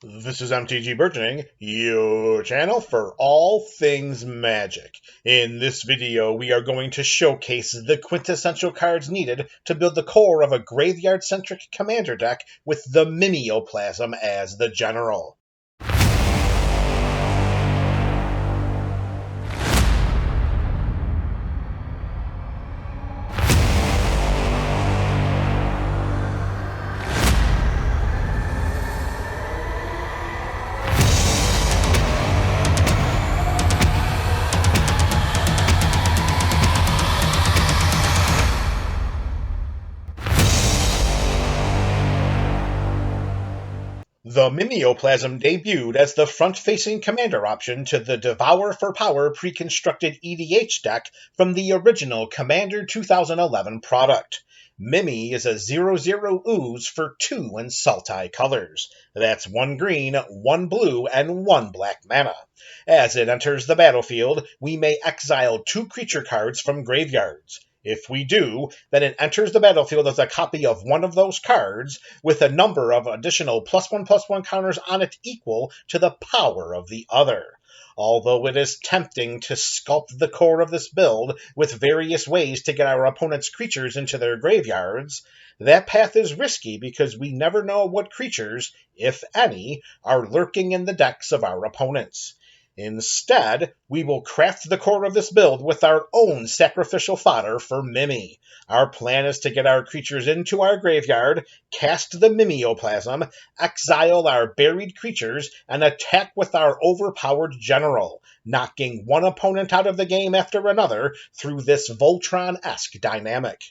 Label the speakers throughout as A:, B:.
A: This is MTG Burgeoning, your channel for all things magic. In this video, we are going to showcase the quintessential cards needed to build the core of a graveyard-centric commander deck with the Mimeoplasm as the general. The Mimeoplasm debuted as the front-facing commander option to the Devour for Power pre-constructed EDH deck from the original Commander 2011 product. Mimi is a 0/0 ooze for 2 in Sultai colors. That's 1 green, 1 blue, and 1 black mana. As it enters the battlefield, we may exile 2 creature cards from graveyards. If we do, then it enters the battlefield as a copy of one of those cards, with a number of additional +1/+1 counters on it equal to the power of the other. Although it is tempting to sculpt the core of this build with various ways to get our opponent's creatures into their graveyards, that path is risky because we never know what creatures, if any, are lurking in the decks of our opponents. Instead, we will craft the core of this build with our own sacrificial fodder for Mimi. Our plan is to get our creatures into our graveyard, cast the Mimeoplasm, exile our buried creatures, and attack with our overpowered general, knocking one opponent out of the game after another through this Voltron-esque dynamic.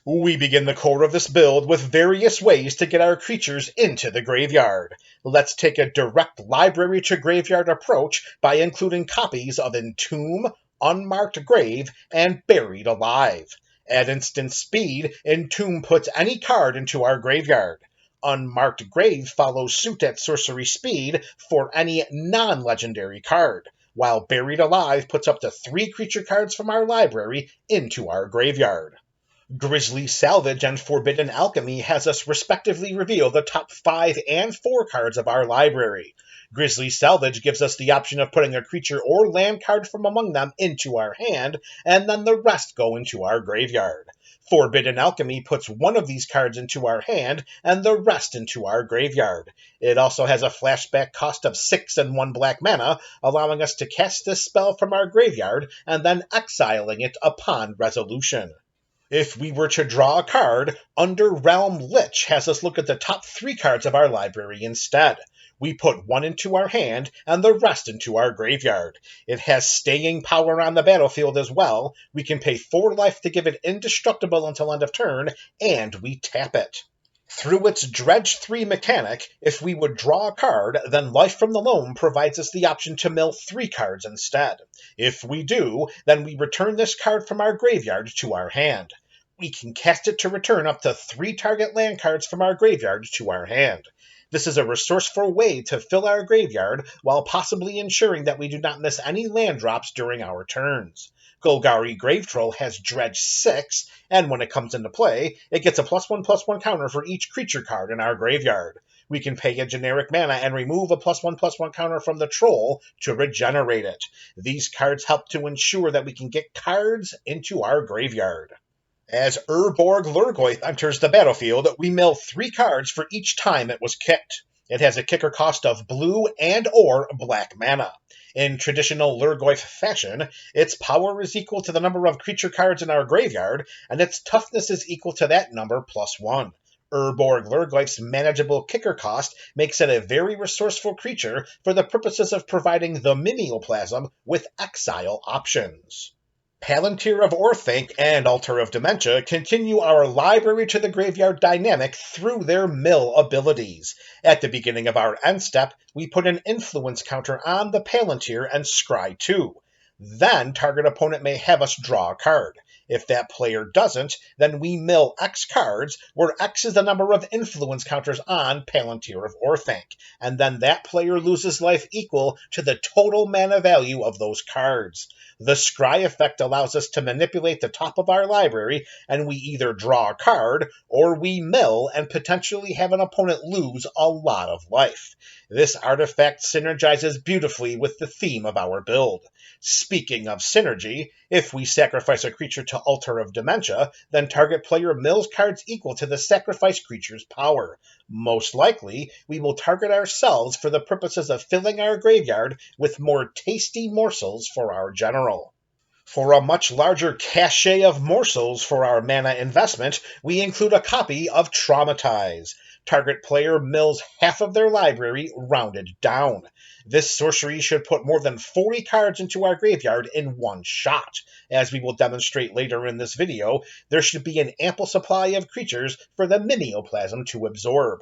A: We begin the core of this build with various ways to get our creatures into the graveyard. Let's take a direct library to graveyard approach by including copies of Entomb, Unmarked Grave, and Buried Alive. At instant speed, Entomb puts any card into our graveyard. Unmarked Grave follows suit at sorcery speed for any non-legendary card, while Buried Alive puts up to 3 creature cards from our library into our graveyard. Grisly Salvage and Forbidden Alchemy has us respectively reveal the top 5 and 4 cards of our library. Grisly Salvage gives us the option of putting a creature or land card from among them into our hand, and then the rest go into our graveyard. Forbidden Alchemy puts one of these cards into our hand, and the rest into our graveyard. It also has a flashback cost of 6 and 1 black mana, allowing us to cast this spell from our graveyard, and then exiling it upon resolution. If we were to draw a card, Underrealm Lich has us look at the top 3 cards of our library instead. We put 1 into our hand and the rest into our graveyard. It has staying power on the battlefield as well. We can pay 4 life to give it indestructible until end of turn, and we tap it. Through its Dredge 3 mechanic, if we would draw a card, then Life from the Loam provides us the option to mill 3 cards instead. If we do, then we return this card from our graveyard to our hand. We can cast it to return up to 3 target land cards from our graveyard to our hand. This is a resourceful way to fill our graveyard while possibly ensuring that we do not miss any land drops during our turns. Golgari Gravetroll has Dredge 6, and when it comes into play, it gets a +1/+1 counter for each creature card in our graveyard. We can pay a generic mana and remove a +1/+1 counter from the troll to regenerate it. These cards help to ensure that we can get cards into our graveyard. As Urborg Lurgoyf enters the battlefield, we mill 3 cards for each time it was kicked. It has a kicker cost of blue and/or black mana. In traditional Lurgoyf fashion, its power is equal to the number of creature cards in our graveyard, and its toughness is equal to that number +1. Urborg Lurgoyf's manageable kicker cost makes it a very resourceful creature for the purposes of providing the Mimeoplasm with exile options. Palantir of Orthanc and Altar of Dementia continue our library to the graveyard dynamic through their mill abilities. At the beginning of our end step, we put an influence counter on the Palantir and scry 2. Then target opponent may have us draw a card. If that player doesn't, then we mill X cards, where X is the number of influence counters on Palantir of Orthanc, and then that player loses life equal to the total mana value of those cards. The scry effect allows us to manipulate the top of our library, and we either draw a card, or we mill and potentially have an opponent lose a lot of life. This artifact synergizes beautifully with the theme of our build. Speaking of synergy, if we sacrifice a creature to Altar of Dementia, then target player mills cards equal to the sacrificed creature's power. Most likely, we will target ourselves for the purposes of filling our graveyard with more tasty morsels for our general. For a much larger cachet of morsels for our mana investment, we include a copy of Traumatize. Target player mills half of their library rounded down. This sorcery should put more than 40 cards into our graveyard in one shot. As we will demonstrate later in this video, there should be an ample supply of creatures for the Mimeoplasm to absorb.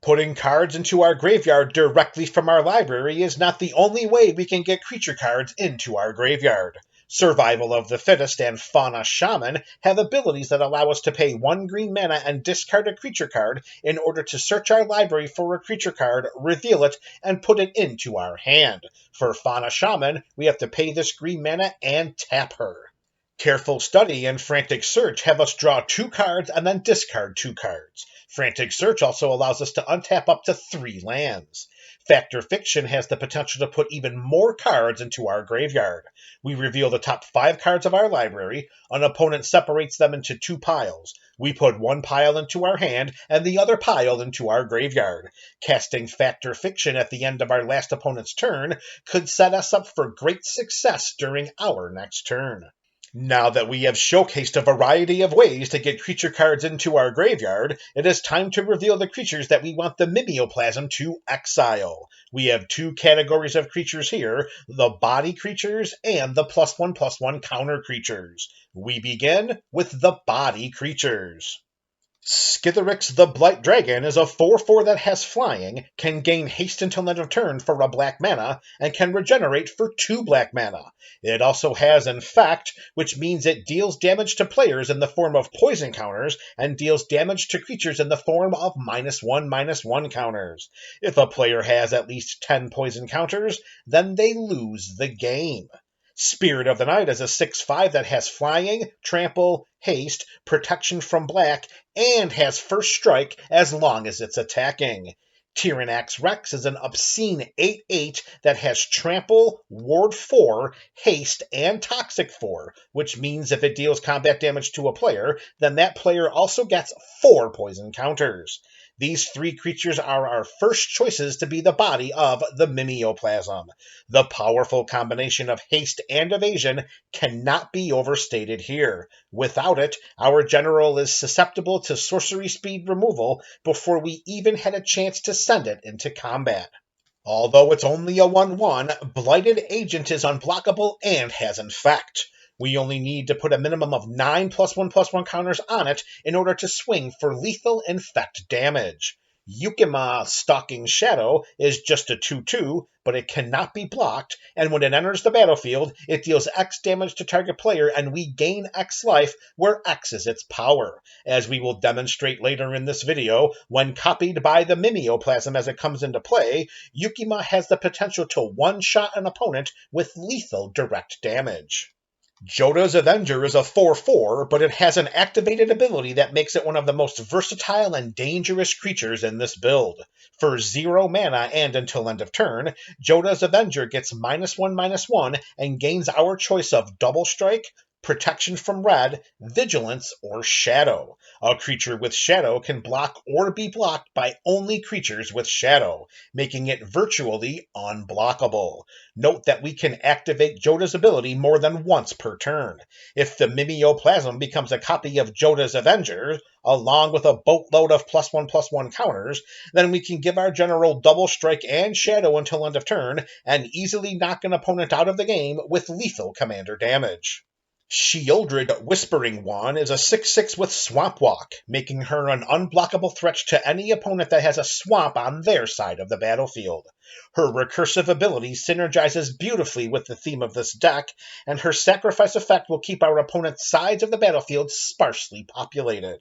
A: Putting cards into our graveyard directly from our library is not the only way we can get creature cards into our graveyard. Survival of the Fittest and Fauna Shaman have abilities that allow us to pay 1 green mana and discard a creature card in order to search our library for a creature card, reveal it, and put it into our hand. For Fauna Shaman, we have to pay this green mana and tap her. Careful Study and Frantic Search have us draw 2 cards and then discard 2 cards. Frantic Search also allows us to untap up to 3 lands. Fact or Fiction has the potential to put even more cards into our graveyard. We reveal the top 5 cards of our library, an opponent separates them into 2 piles. We put 1 pile into our hand and the other pile into our graveyard. Casting Fact or Fiction at the end of our last opponent's turn could set us up for great success during our next turn. Now that we have showcased a variety of ways to get creature cards into our graveyard, it is time to reveal the creatures that we want the Mimeoplasm to exile. We have 2 categories of creatures here, the body creatures and the +1/+1 counter creatures. We begin with the body creatures. Skithiryx the Blight Dragon is a 4/4 that has flying, can gain haste until end of turn for a black mana, and can regenerate for 2 black mana. It also has Infect, which means it deals damage to players in the form of poison counters, and deals damage to creatures in the form of -1/-1 counters. If a player has at least 10 poison counters, then they lose the game. Spirit of the Night is a 6/5 that has flying, trample, haste, protection from black, and has first strike as long as it's attacking. Tyrannax Rex is an obscene 8/8 that has trample, ward 4, haste, and toxic 4, which means if it deals combat damage to a player, then that player also gets 4 poison counters. These 3 creatures are our first choices to be the body of the Mimeoplasm. The powerful combination of haste and evasion cannot be overstated here. Without it, our general is susceptible to sorcery speed removal before we even had a chance to send it into combat. Although it's only a 1/1, Blighted Agent is unblockable and has Infect. We only need to put a minimum of 9 +1/+1 counters on it in order to swing for lethal Infect damage. Yukima Stalking Shadow is just a 2/2, but it cannot be blocked, and when it enters the battlefield, it deals X damage to target player and we gain X life, where X is its power. As we will demonstrate later in this video, when copied by the Mimeoplasm as it comes into play, Yukima has the potential to one-shot an opponent with lethal direct damage. Joda's Avenger is a 4/4, but it has an activated ability that makes it one of the most versatile and dangerous creatures in this build. For 0 mana and until end of turn, Joda's Avenger gets -1/-1 and gains our choice of Double Strike, Protection from Red, Vigilance, or Shadow. A creature with Shadow can block or be blocked by only creatures with Shadow, making it virtually unblockable. Note that we can activate Joda's ability more than once per turn. If the Mimeoplasm becomes a copy of Joda's Avenger, along with a boatload of +1/+1 counters, then we can give our general Double Strike and Shadow until end of turn, and easily knock an opponent out of the game with lethal commander damage. Sheoldred Whispering One is a 6/6 with Swamp Walk, making her an unblockable threat to any opponent that has a swamp on their side of the battlefield. Her recursive ability synergizes beautifully with the theme of this deck, and her sacrifice effect will keep our opponent's sides of the battlefield sparsely populated.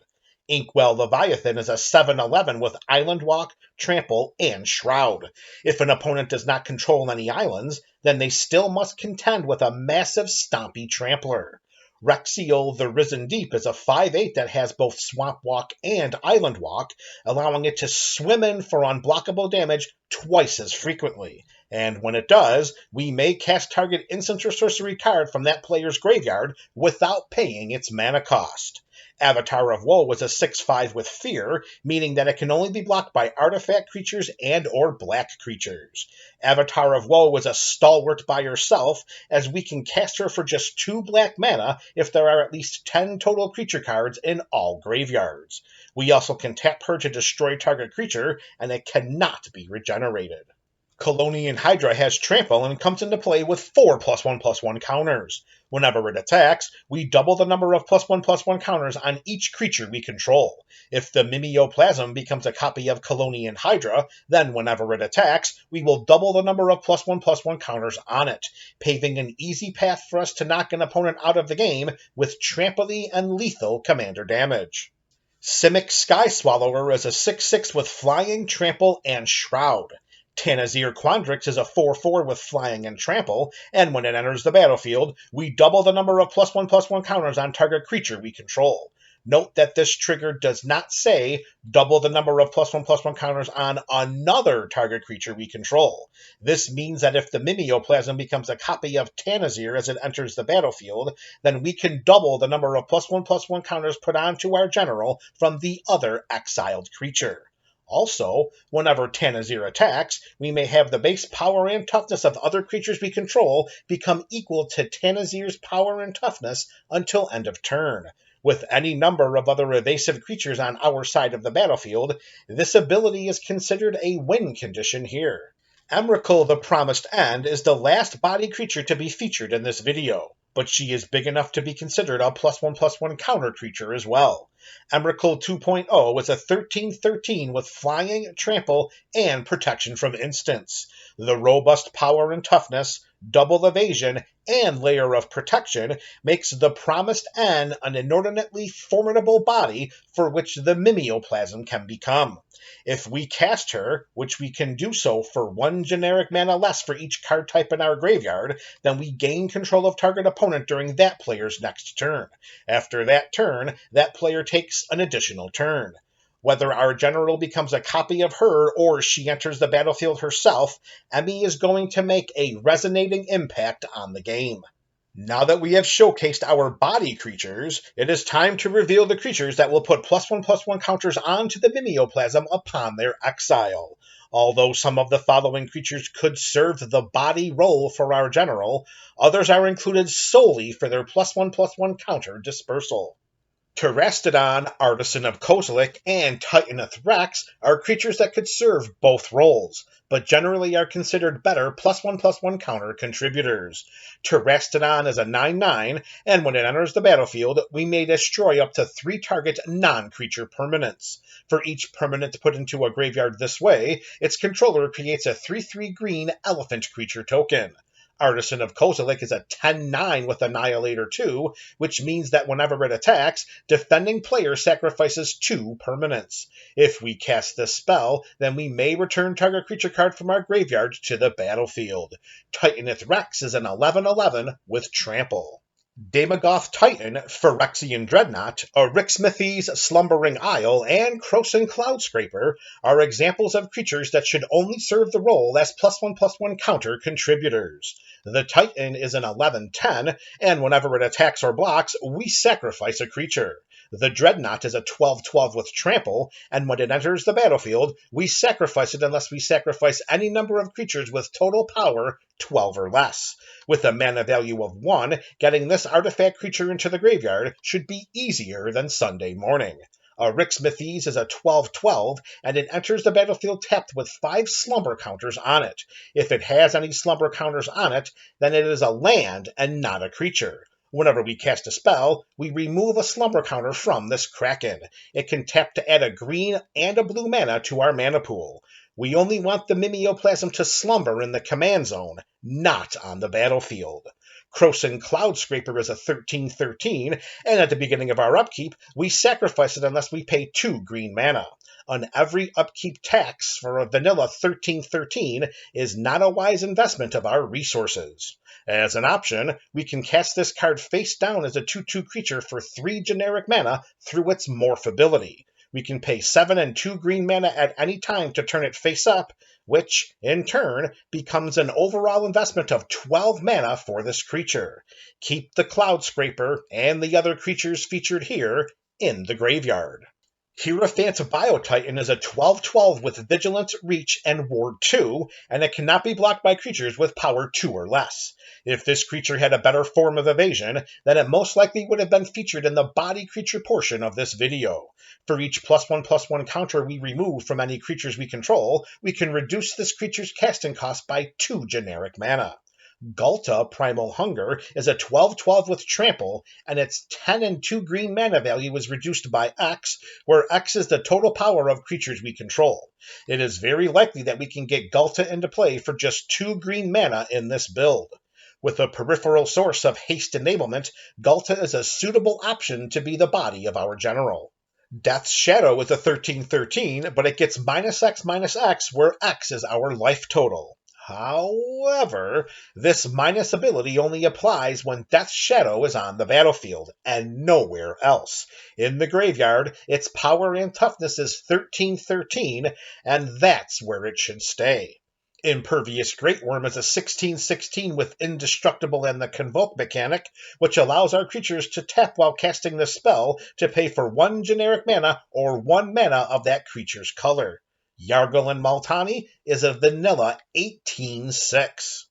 A: Inkwell Leviathan is a 7/11 with Island Walk, Trample, and Shroud. If an opponent does not control any islands, then they still must contend with a massive stompy trampler. Rexiel the Risen Deep is a 5/8 that has both Swamp Walk and Island Walk, allowing it to swim in for unblockable damage twice as frequently. And when it does, we may cast target instant or sorcery card from that player's graveyard without paying its mana cost. Avatar of Woe was a 6/5 with Fear, meaning that it can only be blocked by artifact creatures and or black creatures. Avatar of Woe was a stalwart by herself, as we can cast her for just 2 black mana if there are at least 10 total creature cards in all graveyards. We also can tap her to destroy target creature, and it cannot be regenerated. Colonian Hydra has Trample and comes into play with 4 +1/+1 counters. Whenever it attacks, we double the number of +1/+1 counters on each creature we control. If the Mimeoplasm becomes a copy of Colonian Hydra, then whenever it attacks, we will double the number of +1/+1 counters on it, paving an easy path for us to knock an opponent out of the game with trample-y and lethal commander damage. Simic Sky Swallower is a 6/6 with Flying, Trample, and Shroud. Tanazir Quandrix is a 4/4 with Flying and Trample, and when it enters the battlefield, we double the number of +1/+1 counters on target creature we control. Note that this trigger does not say double the number of +1/+1 counters on another target creature we control. This means that if the Mimeoplasm becomes a copy of Tanazir as it enters the battlefield, then we can double the number of +1/+1 counters put onto our general from the other exiled creature. Also, whenever Tanazir attacks, we may have the base power and toughness of other creatures we control become equal to Tanazir's power and toughness until end of turn. With any number of other evasive creatures on our side of the battlefield, this ability is considered a win condition here. Emrakul the Promised End is the last body creature to be featured in this video, but she is big enough to be considered a +1/+1 counter creature as well. Emrakul 2.0 is a 13/13 with Flying, Trample, and Protection from Instants. The robust power and toughness, double evasion, and layer of protection makes the Promised End an inordinately formidable body for which the Mimeoplasm can become. If we cast her, which we can do so for 1 generic mana less for each card type in our graveyard, then we gain control of target opponent during that player's next turn. After that turn, that player takes an additional turn. Whether our general becomes a copy of her or she enters the battlefield herself, Emmy is going to make a resonating impact on the game. Now that we have showcased our body creatures, it is time to reveal the creatures that will put +1/+1 counters onto the Mimeoplasm upon their exile. Although some of the following creatures could serve the body role for our general, others are included solely for their +1/+1 counter dispersal. Terastodon, Artisan of Kozilek, and Titaneth Rex are creatures that could serve both roles, but generally are considered better +1/+1 counter contributors. Terastodon is a 9/9, and when it enters the battlefield, we may destroy up to 3 target non-creature permanents. For each permanent put into a graveyard this way, its controller creates a 3/3 green elephant creature token. Artisan of Kozilek is a 10/9 with Annihilator 2, which means that whenever it attacks, defending player sacrifices 2 permanents. If we cast this spell, then we may return target creature card from our graveyard to the battlefield. Titaneth Rex is an 11/11 with Trample. Daemogoth Titan, Phyrexian Dreadnought, Arixmethes Slumbering Isle, and Krosan Cloudscraper are examples of creatures that should only serve the role as +1/+1 counter contributors. The Titan is an 11/10, and whenever it attacks or blocks, we sacrifice a creature. The Dreadnought is a 12/12 with Trample, and when it enters the battlefield, we sacrifice it unless we sacrifice any number of creatures with total power 12 or less. With a mana value of 1, getting this artifact creature into the graveyard should be easier than Sunday morning. Arixmethes is a 12/12, and it enters the battlefield tapped with 5 slumber counters on it. If it has any slumber counters on it, then it is a land and not a creature. Whenever we cast a spell, we remove a slumber counter from this Kraken. It can tap to add a green and a blue mana to our mana pool. We only want the Mimeoplasm to slumber in the command zone, not on the battlefield. Krosan Cloudscraper is a 13/13, and at the beginning of our upkeep, we sacrifice it unless we pay 2 green mana. An every upkeep tax for a vanilla 13/13 is not a wise investment of our resources. As an option, we can cast this card face down as a 2/2 creature for 3 generic mana through its Morph ability. We can pay 7 and 2 green mana at any time to turn it face up, which, in turn, becomes an overall investment of 12 mana for this creature. Keep the Cloudscraper and the other creatures featured here in the graveyard. Hierophant's Biotitan is a 12/12 with Vigilance, Reach, and Ward 2, and it cannot be blocked by creatures with power 2 or less. If this creature had a better form of evasion, then it most likely would have been featured in the body creature portion of this video. For each +1/+1 counter we remove from any creatures we control, we can reduce this creature's casting cost by 2 generic mana. Ghalta Primal Hunger is a 12/12 with Trample, and its 10 and 2 green mana value is reduced by X, where X is the total power of creatures we control. It is very likely that we can get Ghalta into play for just 2 green mana in this build. With a peripheral source of haste enablement, Ghalta is a suitable option to be the body of our general. Death's Shadow is a 13/13, but it gets -X/-X, where X is our life total. However, this minus ability only applies when Death's Shadow is on the battlefield, and nowhere else. In the graveyard, its power and toughness is 13/13, and that's where it should stay. Impervious Greatworm is a 16/16 with Indestructible and the Convoke mechanic, which allows our creatures to tap while casting the spell to pay for 1 generic mana or 1 mana of that creature's color. Yargul and Multani is a vanilla 18/6.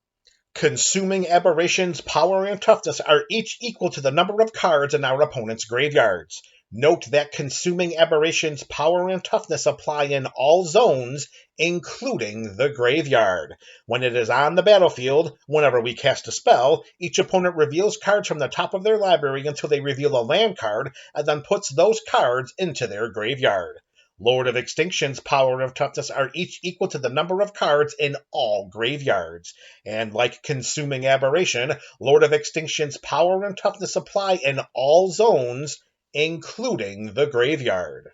A: Consuming Aberration's power and toughness are each equal to the number of cards in our opponent's graveyards. Note that Consuming Aberration's power and toughness apply in all zones, including the graveyard. When it is on the battlefield, whenever we cast a spell, each opponent reveals cards from the top of their library until they reveal a land card, and then puts those cards into their graveyard. Lord of Extinction's power and toughness are each equal to the number of cards in all graveyards. And like Consuming Aberration, Lord of Extinction's power and toughness apply in all zones, including the graveyard.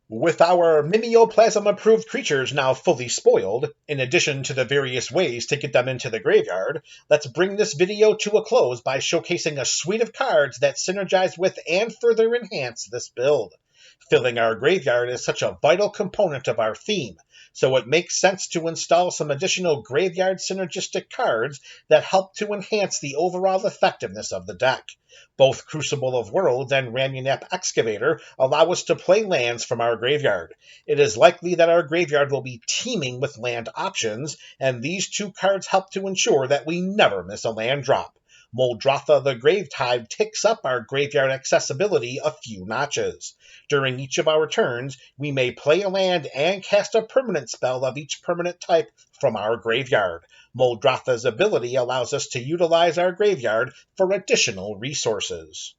A: With our Mimeoplasm-approved creatures now fully spoiled, in addition to the various ways to get them into the graveyard, let's bring this video to a close by showcasing a suite of cards that synergize with and further enhance this build. Filling our graveyard is such a vital component of our theme, so it makes sense to install some additional graveyard synergistic cards that help to enhance the overall effectiveness of the deck. Both Crucible of Worlds and Ramunap Excavator allow us to play lands from our graveyard. It is likely that our graveyard will be teeming with land options, and these 2 cards help to ensure that we never miss a land drop. Muldrotha the Gravetide takes up our graveyard accessibility a few notches. During each of our turns, we may play a land and cast a permanent spell of each permanent type from our graveyard. Muldrotha's ability allows us to utilize our graveyard for additional resources.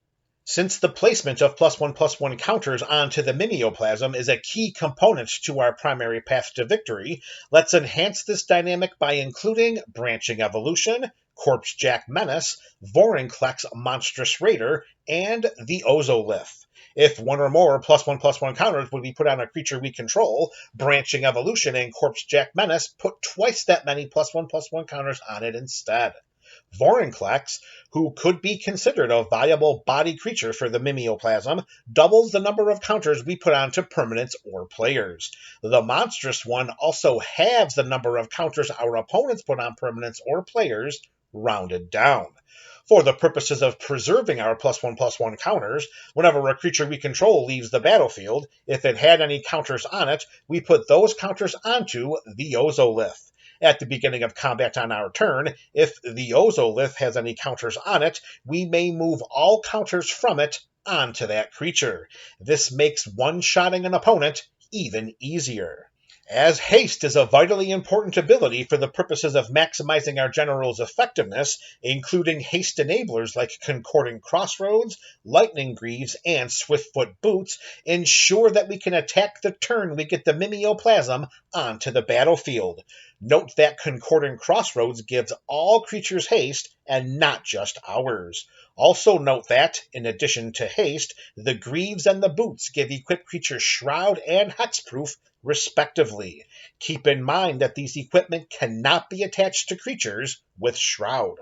A: Since the placement of +1/+1 counters onto the Mimeoplasm is a key component to our primary path to victory, let's enhance this dynamic by including Branching Evolution, Corpsejack Menace, Vorinclex Monstrous Raider, and the Ozolith. If one or more +1/+1 counters would be put on a creature we control, Branching Evolution and Corpsejack Menace put twice that many +1/+1 counters on it instead. Vorinclex, who could be considered a viable body creature for the Mimeoplasm, doubles the number of counters we put onto permanents or players. The Monstrous one also halves the number of counters our opponents put on permanents or players, rounded down. For the purposes of preserving our +1/+1 counters, whenever a creature we control leaves the battlefield, if it had any counters on it, we put those counters onto the Ozolith. At the beginning of combat on our turn, if the Ozolith has any counters on it, we may move all counters from it onto that creature. This makes one-shotting an opponent even easier. As haste is a vitally important ability for the purposes of maximizing our general's effectiveness, including haste enablers like Concordant Crossroads, Lightning Greaves, and Swiftfoot Boots, ensure that we can attack the turn we get the Mimeoplasm onto the battlefield. Note that Concordant Crossroads gives all creatures haste and not just ours. Also note that, in addition to haste, the Greaves and the Boots give equipped creatures Shroud and Hexproof, respectively. Keep in mind that these equipment cannot be attached to creatures with Shroud.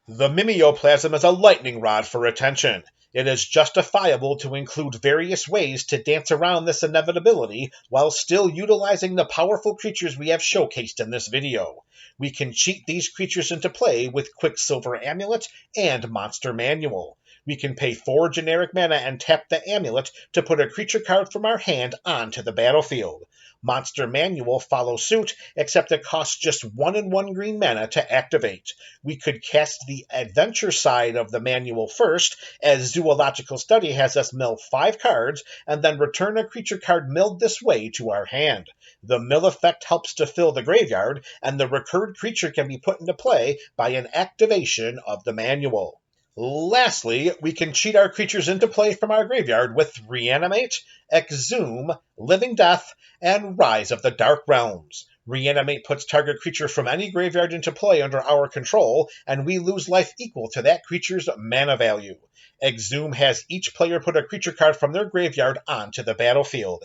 A: The Mimeoplasm is a lightning rod for attention. It is justifiable to include various ways to dance around this inevitability while still utilizing the powerful creatures we have showcased in this video. We can cheat these creatures into play with Quicksilver Amulet and Monster Manual. We can pay 4 generic mana and tap the amulet to put a creature card from our hand onto the battlefield. Monster Manual follows suit, except it costs just 1 and 1 green mana to activate. We could cast the adventure side of the manual first, as Zoological Study has us mill 5 cards, and then return a creature card milled this way to our hand. The mill effect helps to fill the graveyard, and the recurred creature can be put into play by an activation of the manual. Lastly, we can cheat our creatures into play from our graveyard with Reanimate, Exhume, Living Death, and Rise of the Dark Realms. Reanimate puts target creature from any graveyard into play under our control, and we lose life equal to that creature's mana value. Exhume has each player put a creature card from their graveyard onto the battlefield.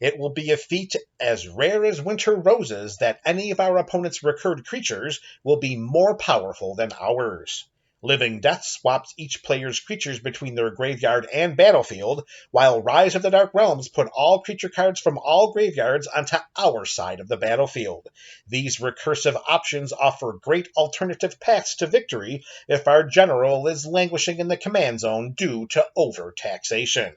A: It will be a feat as rare as winter roses that any of our opponent's recurred creatures will be more powerful than ours. Living Death swaps each player's creatures between their graveyard and battlefield, while Rise of the Dark Realms put all creature cards from all graveyards onto our side of the battlefield. These recursive options offer great alternative paths to victory if our general is languishing in the command zone due to overtaxation.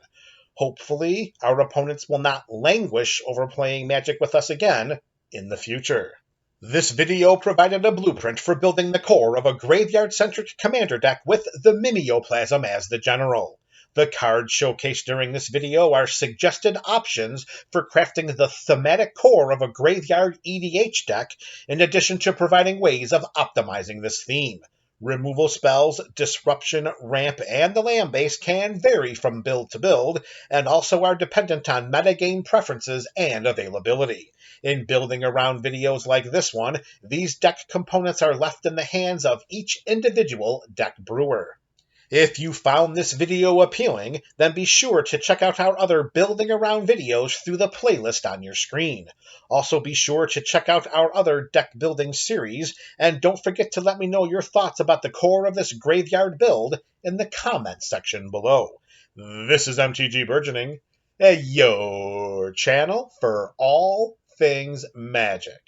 A: Hopefully, our opponents will not languish over playing Magic with us again in the future. This video provided a blueprint for building the core of a graveyard-centric commander deck with the Mimeoplasm as the general. The cards showcased during this video are suggested options for crafting the thematic core of a graveyard EDH deck, in addition to providing ways of optimizing this theme. Removal spells, disruption, ramp, and the land base can vary from build to build, and also are dependent on metagame preferences and availability. In building around videos like this one, these deck components are left in the hands of each individual deck brewer. If you found this video appealing, then be sure to check out our other building around videos through the playlist on your screen. Also be sure to check out our other deck building series, and don't forget to let me know your thoughts about the core of this graveyard build in the comments section below. This is MTG Burgeoning, your channel for all things Magic.